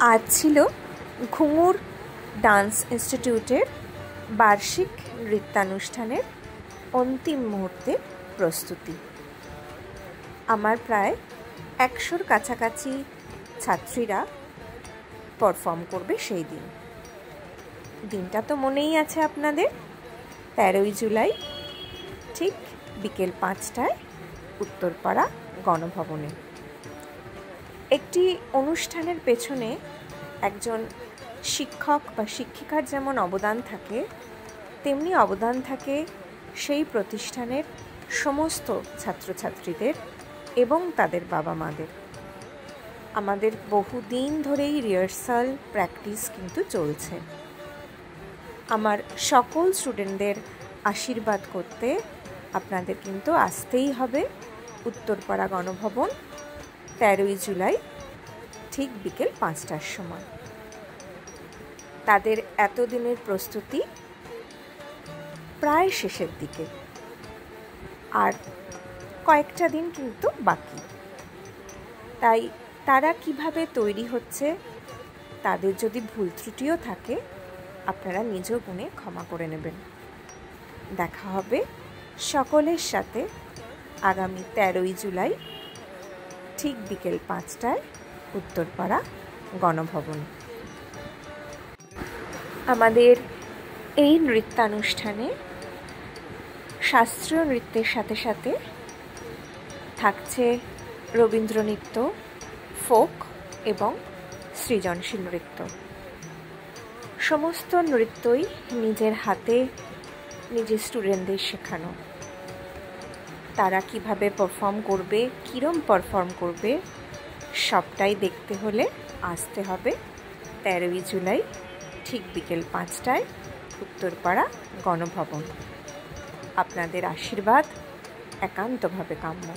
আজ ছিল ঘুঙুর ডান্স ইনস্টিটিউটের বার্ষিক নৃত্যানুষ্ঠানের অন্তিম মুহূর্তের প্রস্তুতি। আমার প্রায় 100-র কাছাকাছি ছাত্রীরা পারফর্ম করবে সেই দিন। দিনটা তো মনেই আছে আপনাদের, 13ই জুলাই ঠিক বিকেল 5টায় উত্তরপাড়া গণভবনে। একটি অনুষ্ঠানের পেছনে একজন শিক্ষক বা শিক্ষিকার যেমন অবদান থাকে, তেমনি অবদান থাকে সেই প্রতিষ্ঠানের সমস্ত ছাত্রছাত্রীদের এবং তাদের বাবা মাদের। আমাদের বহুদিন ধরেই রিহার্সাল প্র্যাকটিস কিন্তু চলছে। আমার সকল স্টুডেন্টদের আশীর্বাদ করতে আপনাদের কিন্তু আসতেই হবে উত্তরপাড়া গণভবন 13ই জুলাই ঠিক বিকেল 5টার সময়। তাদের এতদিনের প্রস্তুতি প্রায় শেষের দিকে, আর কয়েকটা দিন কিন্তু বাকি। তাই তারা কিভাবে তৈরি হচ্ছে, তাদের যদি ভুল ত্রুটিও থাকে আপনারা নিজ গুণে ক্ষমা করে নেবেন। দেখা হবে সকলের সাথে আগামী 13ই জুলাই ঠিক বিকেল 5টায় উত্তরপাড়া গণভবন। আমাদের এই নৃত্যানুষ্ঠানে শাস্ত্রীয় নৃত্যের সাথে সাথে থাকছে রবীন্দ্র নৃত্য, ফোক এবং সৃজনশীল নৃত্য। সমস্ত নৃত্যই নিজের হাতে নিজের স্টুডেন্টদের শেখানো। তারা কিভাবে পারফর্ম করবে, কীরম পারফর্ম করবে, সবটাই দেখতে হলে আসতে হবে 13ই জুলাই ঠিক বিকেল 5টায় উত্তরপাড়া গণভবন। আপনাদের আশীর্বাদ একান্তভাবে কাম্য।